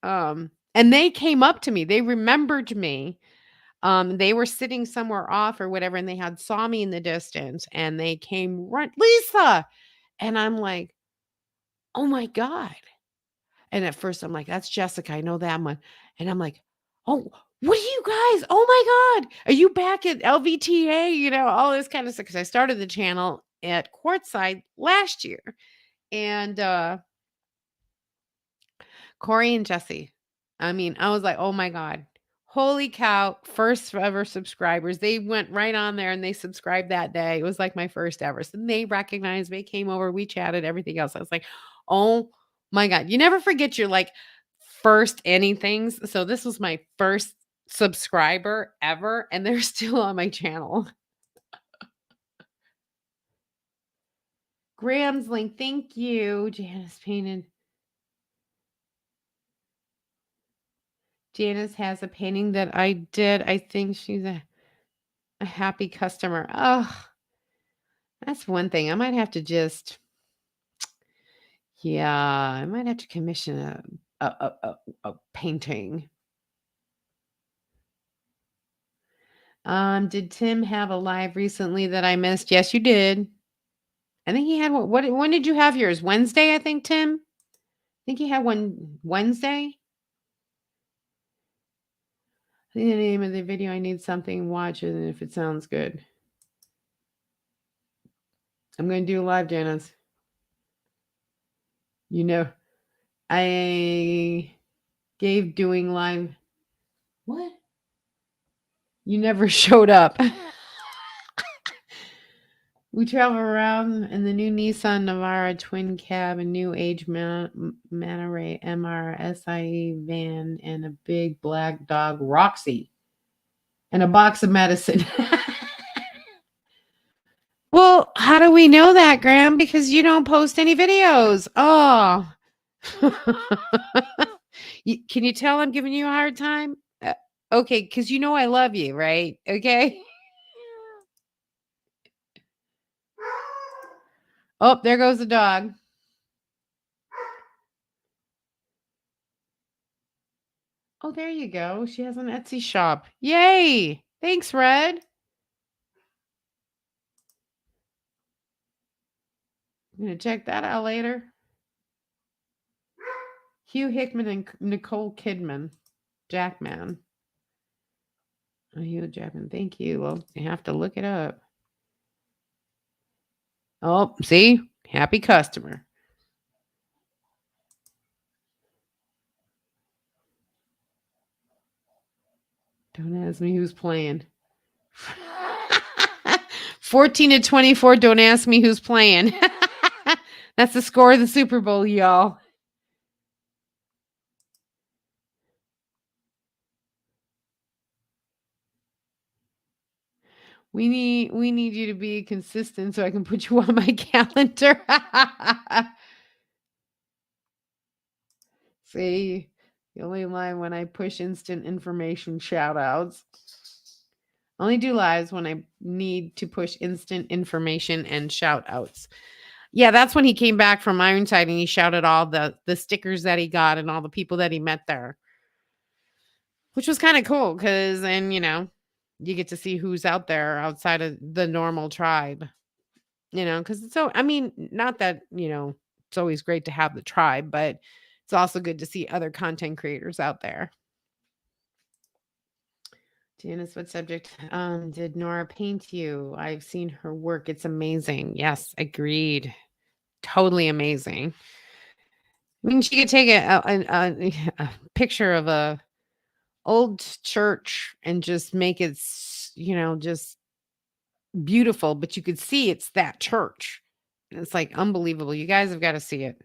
And they came up to me. They remembered me. They were sitting somewhere off or whatever, and they had saw me in the distance and they came run, Lisa. And I'm like, oh my God. And at first I'm like, that's Jessica. I know that one. And I'm like, oh, what are you guys? Oh my God. Are you back at LVTA? All this kind of stuff. Because I started the channel at Quartzside last year. And Corey and Jesse. I mean, I was like, oh my God. Holy cow, first ever subscribers. They went right on there and they subscribed that day. It was like my first ever. So they recognized me, came over, we chatted, everything else. I was like, oh my God. You never forget your like first anythings. So this was my first subscriber ever, and they're still on my channel. Graham's link, thank you. Janice painted. Janice has a painting that I did. I think she's a happy customer. Oh, that's one thing. I might have to just, yeah, I might have to commission a painting. Did Tim have a live recently that I missed? Yes, you did. I think he had one. When did you have yours? Wednesday, I think, Tim. I think he had one Wednesday. The name of the video. I need something. Watch it, and if it sounds good, I'm going to do live, Janice. You know, I gave doing live. What? You never showed up. We travel around in the new Nissan Navara twin cab, a new age Monterey MRSIE van, and a big black dog, Roxy, and a box of medicine. Well, how do we know that, Graham? Because you don't post any videos. Oh. Can you tell I'm giving you a hard time? Okay, because you know I love you, right? Okay. Oh, there goes the dog. Oh, there you go. She has an Etsy shop. Yay! Thanks, Red. I'm going to check that out later. Hugh Hickman and Nicole Kidman. Jackman. Oh, Hugh Jackman. Thank you. Well, you have to look it up. Oh, see? Happy customer. Don't ask me who's playing. 14-24. Don't ask me who's playing. That's the score of the Super Bowl, y'all. We need you to be consistent so I can put you on my calendar. See, the only line when I push instant information shout outs. Only do lives when I need to push instant information and shout outs. Yeah, that's when he came back from Ironside and he shouted all the stickers that he got and all the people that he met there. Which was kind of cool because then, you get to see who's out there outside of the normal tribe. Because I mean, not that, it's always great to have the tribe, but it's also good to see other content creators out there. Janice, what subject did Nora paint you? I've seen her work. It's amazing. Yes, agreed. Totally amazing. I mean, she could take a picture of a old church and just make it, just beautiful, but you could see it's that church. It's like unbelievable. You guys have got to see it.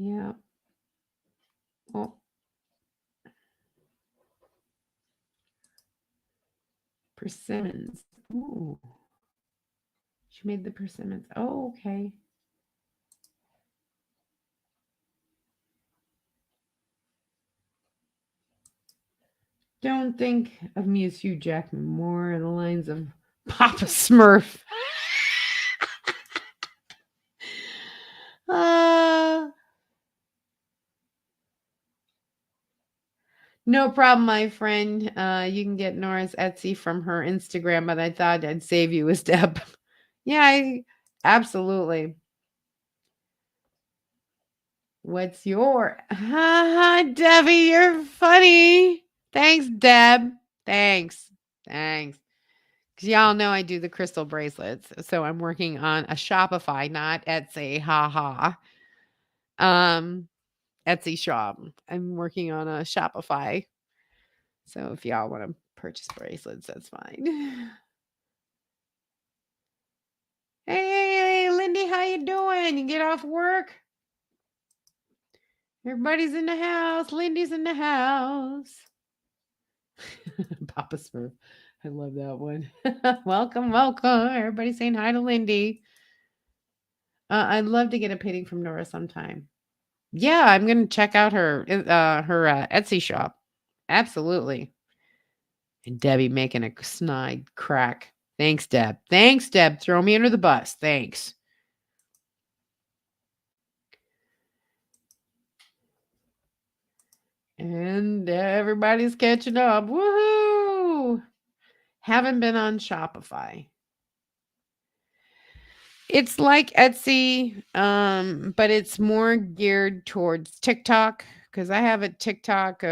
Yeah. Oh. Persimmons. Oh. She made the persimmons. Oh, okay. Don't think of me as Hugh Jackman, more in the lines of Papa Smurf. No problem, my friend. You can get Nora's Etsy from her Instagram, but I thought I'd save you a step. Yeah, Absolutely. What's your ha Debbie, you're funny. Thanks, Deb. Thanks. Thanks. 'Cause y'all know I do the crystal bracelets, so I'm working on a Shopify, not Etsy, ha ha. Um, Etsy shop. I'm working on a Shopify. So if y'all wanna purchase bracelets, that's fine. Hey, Lindy, how you doing? You get off work? Everybody's in the house. Lindy's in the house. Papa Smurf. I love that one. Welcome, welcome. Everybody saying hi to Lindy. I'd love to get a painting from Nora sometime. Yeah, I'm gonna check out her Etsy shop. Absolutely. And Debbie making a snide crack. Thanks, Deb. Thanks, Deb. Throw me under the bus. Thanks. And everybody's catching up. Woohoo! Haven't been on Shopify. It's like Etsy, but it's more geared towards TikTok because I have a TikTok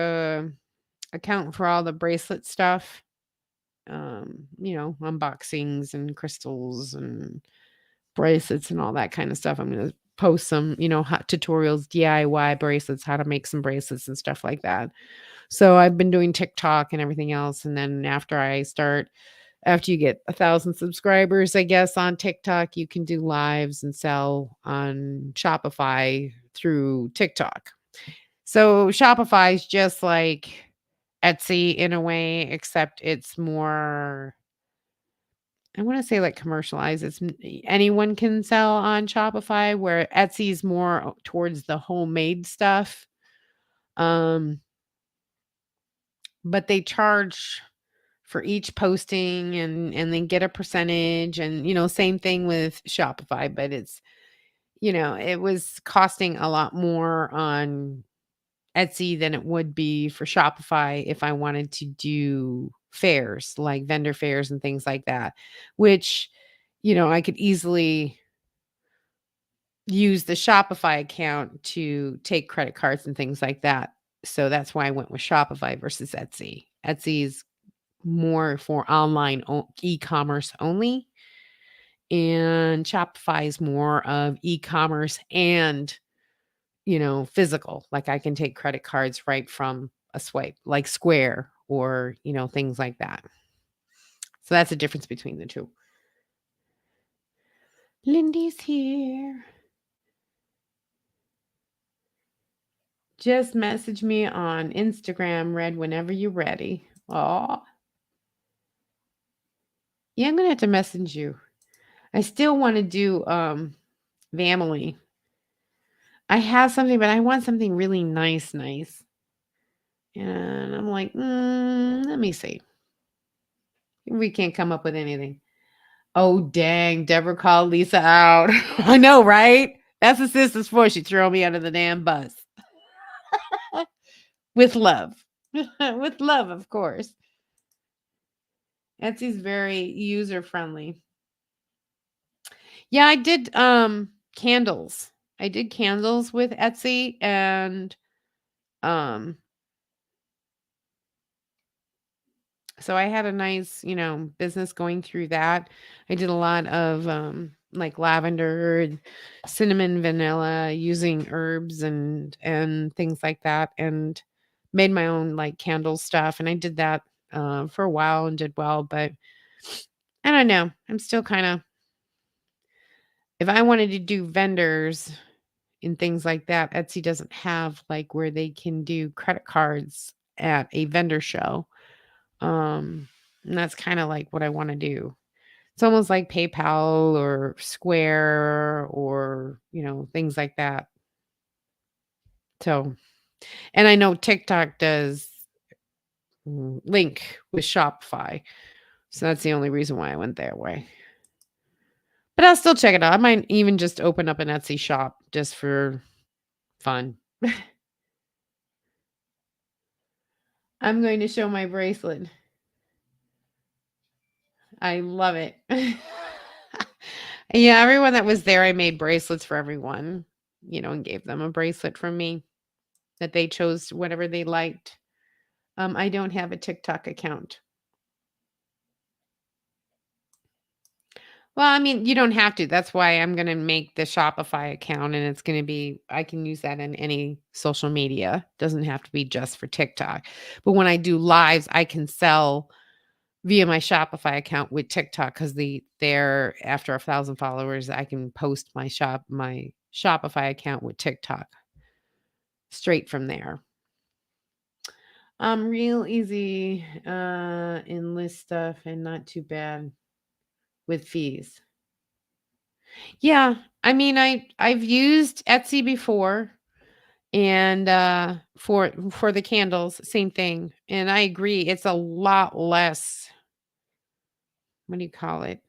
account for all the bracelet stuff. Unboxings and crystals and bracelets and all that kind of stuff. I'm gonna post some, hot tutorials, DIY bracelets, how to make some bracelets and stuff like that. So I've been doing TikTok and everything else, and then after you get 1,000 subscribers, I guess, on TikTok, you can do lives and sell on Shopify through TikTok. So Shopify is just like Etsy in a way, except it's more, I want to say like commercialized. Anyone can sell on Shopify, where Etsy is more towards the homemade stuff. Um, but they charge for each posting and then get a percentage, and same thing with Shopify, but it was costing a lot more on Etsy than it would be for Shopify if I wanted to do fairs, like vendor fairs and things like that, which I could easily use the Shopify account to take credit cards and things like that. So that's why I went with Shopify versus Etsy. Etsy is more for online e-commerce only, and Shopify is more of e-commerce and physical. Like I can take credit cards right from a swipe, like Square or things like that. So that's the difference between the two. Lindy's here. Just message me on Instagram, Red, whenever you're ready. Oh, yeah, I'm gonna have to message you. I still want to do family. I have something, but I want something really nice. And I'm like, let me see. We can't come up with anything. Oh, dang. Deborah called Lisa out. I know, right? That's what sister's for. She throw me under the damn bus. With love. With love, of course. Etsy's very user friendly. Yeah, I did candles. I did candles with Etsy, and um so I had a nice, business going through that. I did a lot of like lavender and cinnamon, vanilla, using herbs and things like that, and made my own like candle stuff. And I did that for a while and did well, but I don't know. I'm still kind of, if I wanted to do vendors and things like that, Etsy doesn't have like where they can do credit cards at a vendor show. And that's kind of like what I want to do. It's almost like PayPal or Square or, things like that. So, and I know TikTok does link with Shopify. So that's the only reason why I went their way. But I'll still check it out. I might even just open up an Etsy shop just for fun. I'm going to show my bracelet. I love it. Yeah, everyone that was there, I made bracelets for everyone, and gave them a bracelet from me that they chose whatever they liked. I don't have a TikTok account. Well, I mean, you don't have to. That's why I'm gonna make the Shopify account, and it's gonna be I can use that in any social media. Doesn't have to be just for TikTok. But when I do lives, I can sell via my Shopify account with TikTok because they're after 1,000 followers, I can post my Shopify account with TikTok straight from there. Real easy in list stuff and not too bad with fees. Yeah, I mean, I've used Etsy before, and for the candles, same thing. And I agree, it's a lot less. What do you call it?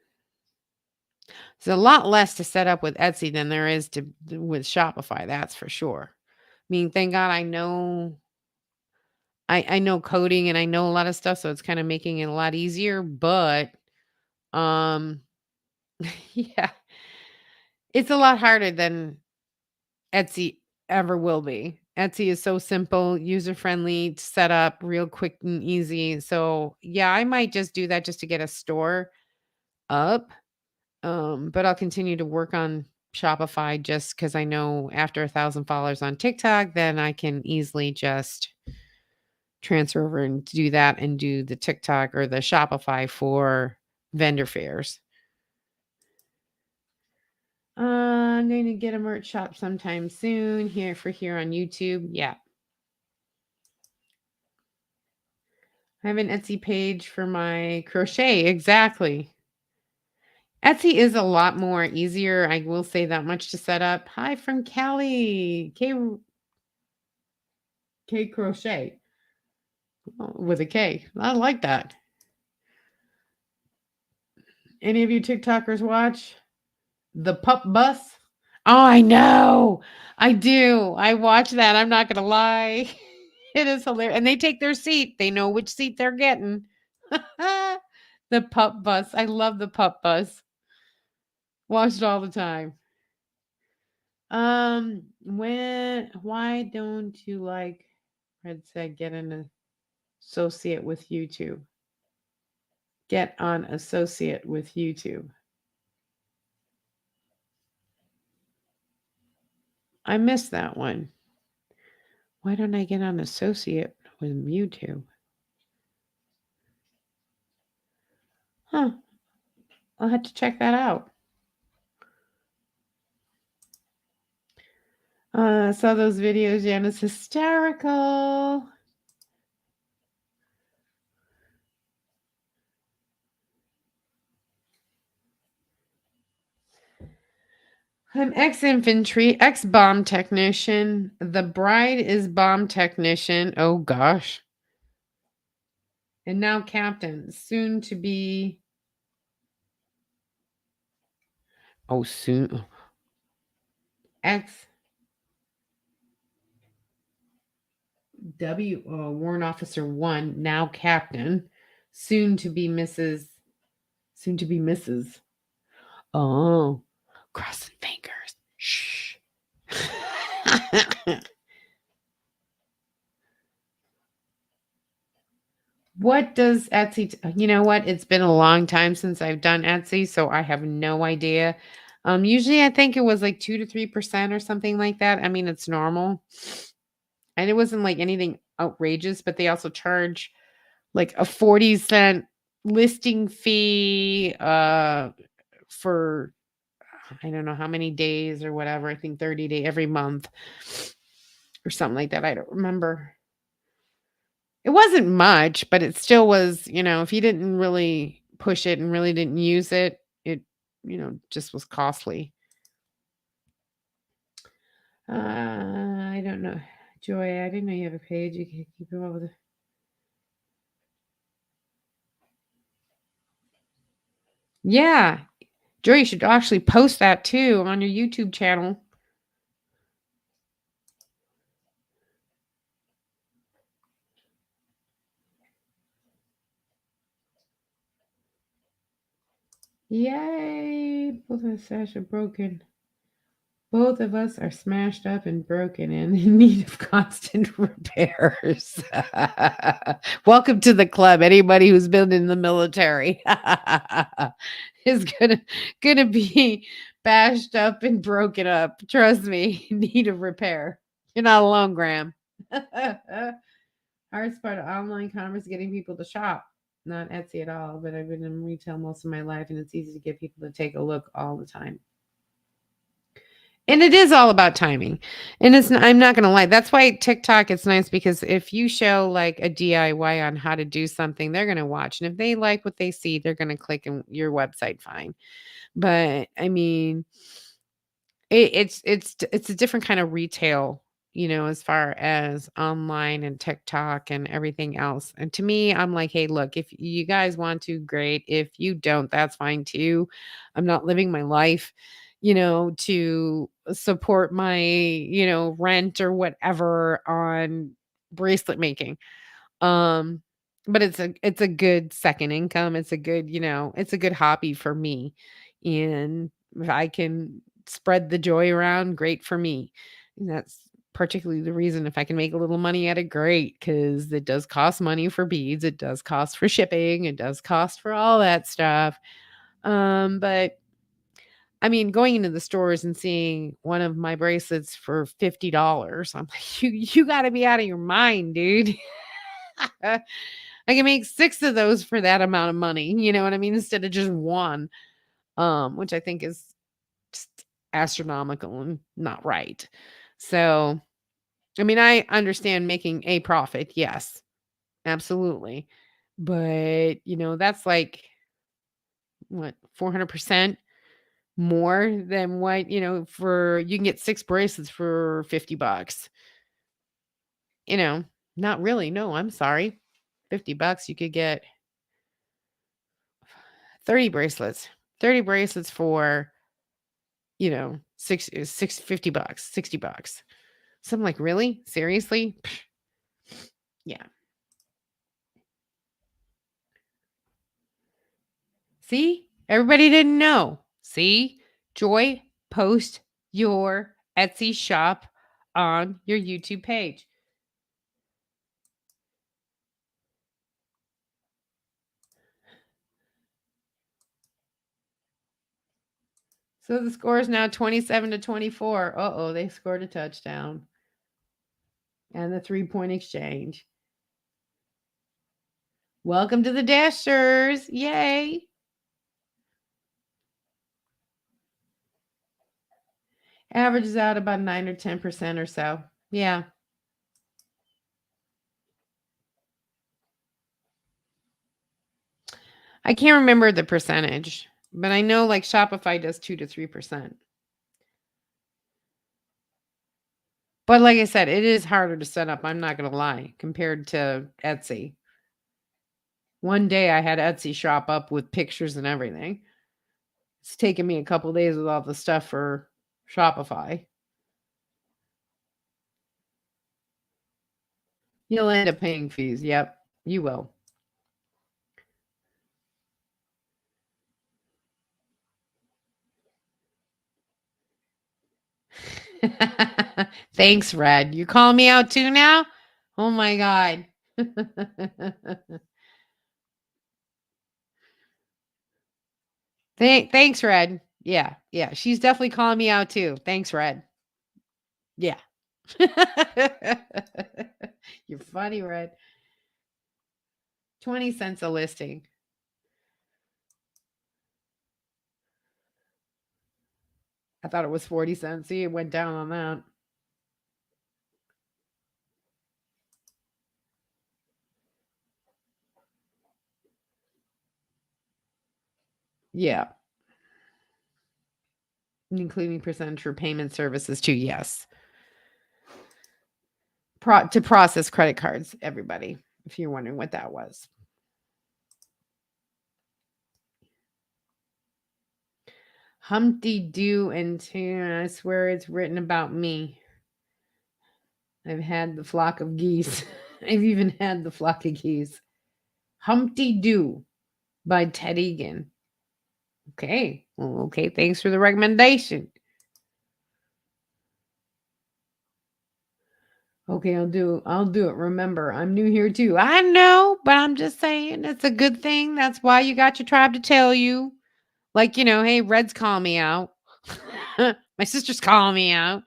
It's a lot less to set up with Etsy than there is to with Shopify. That's for sure. I mean, thank God I know coding and I know a lot of stuff, so it's kind of making it a lot easier. But um, yeah, it's a lot harder than Etsy ever will be. Etsy is so simple, user friendly, set up real quick and easy. So, yeah, I might just do that just to get a store up. But I'll continue to work on Shopify just because I know after 1,000 followers on TikTok, then I can easily just transfer over and do that and do the TikTok or the Shopify for vendor fairs. I'm going to get a merch shop sometime soon here on YouTube. Yeah. I have an Etsy page for my crochet. Exactly. Etsy is a lot more easier. I will say that much to set up. Hi from Callie. K crochet with a K. I like that. Any of you TikTokers watch the Pup Bus? Oh, I know. I do. I watch that. I'm not going to lie. It is hilarious. And they take their seat. They know which seat they're getting. The Pup Bus. I love the Pup Bus. Watch it all the time. Why don't you like Red said get an associate with YouTube? Get on associate with YouTube. I missed that one. Why don't I get on associate with YouTube? Huh. I'll have to check that out. Saw those videos. Jana's hysterical. I'm ex-infantry, ex-bomb technician. The bride is bomb technician. Oh gosh. And now captain, soon to be. Oh, soon. Ex W Warrant Officer 1, now Captain, soon to be Mrs. Soon to be Mrs. Oh, crossing fingers. Shh. What does Etsy you know what? It's been a long time since I've done Etsy, so I have no idea. Usually I think it was like 2 to 3% or something like that. I mean, it's normal. And it wasn't like anything outrageous, but they also charge like a 40-cent listing fee for I don't know how many days or whatever. I think 30 day every month or something like that. I don't remember. It wasn't much, but it still was, if you didn't really push it and really didn't use it, it, just was costly. I don't know. Joy, I didn't know you have a page. You can keep them up with it. Yeah. Joy, you should actually post that too on your YouTube channel. Yay! Both of us are broken. Both of us are smashed up and broken and in need of constant repairs. Welcome to the club. Anybody who's been in the military is gonna be bashed up and broken up. Trust me, need of repair. You're not alone, Graham. Hardest part of online commerce is getting people to shop. Not Etsy at all, but I've been in retail most of my life, and it's easy to get people to take a look all the time. And it is all about timing. And I'm not gonna lie. That's why TikTok it's nice because if you show like a DIY on how to do something, they're gonna watch. And if they like what they see, they're gonna click in your website fine. But I mean, it's a different kind of retail, as far as online and TikTok and everything else. And to me, I'm like, hey, look, if you guys want to, great. If you don't, that's fine too. I'm not living my life, to support my, rent or whatever on bracelet making. Um, but it's a good second income. It's a good, it's a good hobby for me. And if I can spread the joy around, great for me. And that's particularly the reason if I can make a little money at it, great, because it does cost money for beads, it does cost for shipping, it does cost for all that stuff. But I mean, going into the stores and seeing one of my bracelets for $50, I'm like, you gotta be out of your mind, dude. I can make 6 of those for that amount of money, you know what I mean? Instead of just 1, which I think is just astronomical and not right. So, I mean, I understand making a profit, yes, absolutely. But, that's like what, 400% more than what, for you can get 6 bracelets for $50. You know, not really. No, I'm sorry. $50 you could get 30 bracelets. 30 bracelets for, 50 bucks, $60. So I'm like, really? Seriously? Yeah. See? Everybody didn't know. See? Joy, post your Etsy shop on your YouTube page. So the score is now 27-24. Uh-oh, they scored a touchdown. And the 3-point exchange. Welcome to the Dashers. Yay. Averages out about 9 or 10% or so. Yeah. I can't remember the percentage, but I know like Shopify does 2 to 3%. But like I said, it is harder to set up, I'm not going to lie, compared to Etsy. One day I had Etsy shop up with pictures and everything. It's taken me a couple days with all the stuff for Shopify. You'll end up paying fees. Yep, you will. Thanks, Red. You calling me out too now? Oh my God. Thanks, Red. Yeah, yeah. She's definitely calling me out too. Thanks, Red. Yeah. You're funny, Red. 20 cents a listing. I thought it was 40 cents. See, it went down on that. Yeah. Including percentage for payment services too. Yes. To process credit cards, everybody, if you're wondering what that was. Humpty Doo and Tuna. I swear it's written about me. I've had the flock of geese. I've even had the flock of geese. Humpty Doo by Ted Egan. Okay. Well, okay. Thanks for the recommendation. Okay, I'll do it. Remember, I'm new here too. I know, but I'm just saying it's a good thing. That's why you got your tribe to tell you. Like, hey, Red's calling me out. My sister's calling me out.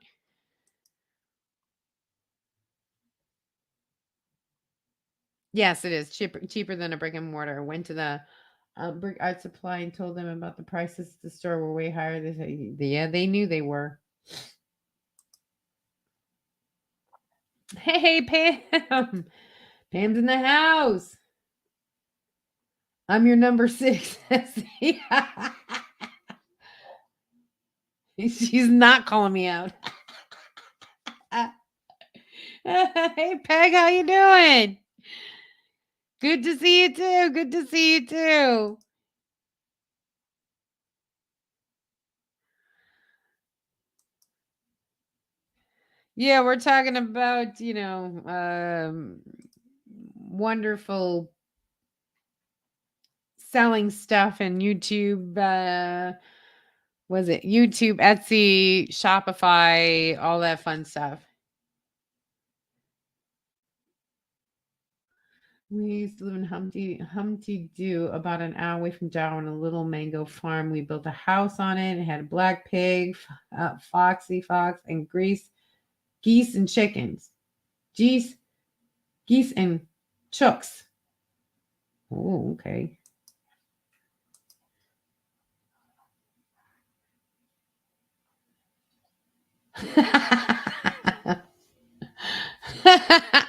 Yes, it is cheaper than a brick and mortar. Went to the brick art supply and told them about the prices at the store were way higher. They said, yeah, they knew they were. Hey, Pam. Pam's in the house. I'm your number 6. She's not calling me out. Hey, Peg, how you doing? Good to see you too. Good to see you too. Yeah, we're talking about, wonderful selling stuff and YouTube. Was it YouTube, Etsy, Shopify, all that fun stuff? We used to live in Humpty Doo, about an hour away from Darwin, a little mango farm. We built a house on it. It had a black pig, Foxy Fox, and geese and chickens. Geese, geese and chooks. Oh, okay.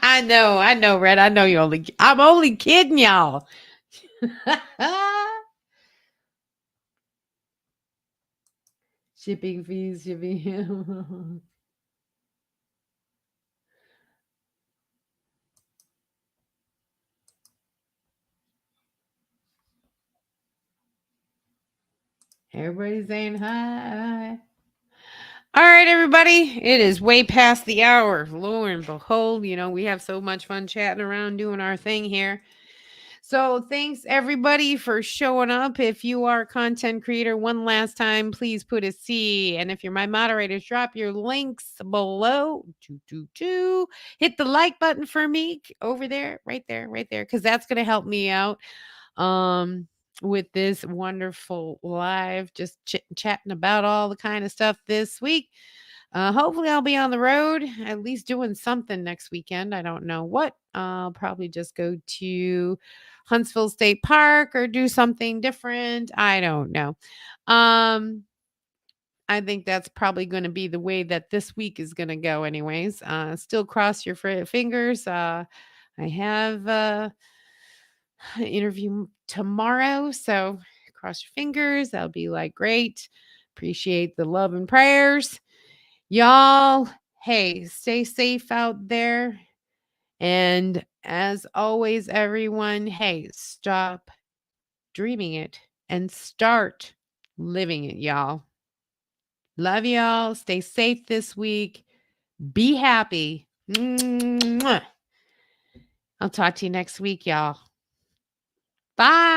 I know, Red. I know I'm only kidding y'all. Shipping fees, shipping. Everybody's saying hi. All right, everybody. It is way past the hour. Lo and behold, we have so much fun chatting around doing our thing here. So thanks everybody for showing up. If you are a content creator, one last time, please put a C. And if you're my moderators, drop your links below. Hit the like button for me over there, right there, right there, because that's gonna help me out. With this wonderful live, just chatting about all the kind of stuff this week. Hopefully, I'll be on the road, at least doing something next weekend. I don't know what. I'll probably just go to Huntsville State Park or do something different. I don't know. Um, I think that's probably going to be the way that this week is going to go, anyways. Still cross your fingers. I have an interview tomorrow, so cross your fingers. That'll be like great. Appreciate the love and prayers. Y'all, hey, stay safe out there. And as always, everyone, hey, stop dreaming it and start living it, y'all. Love y'all. Stay safe this week. Be happy. Mwah. I'll talk to you next week, y'all. Bye.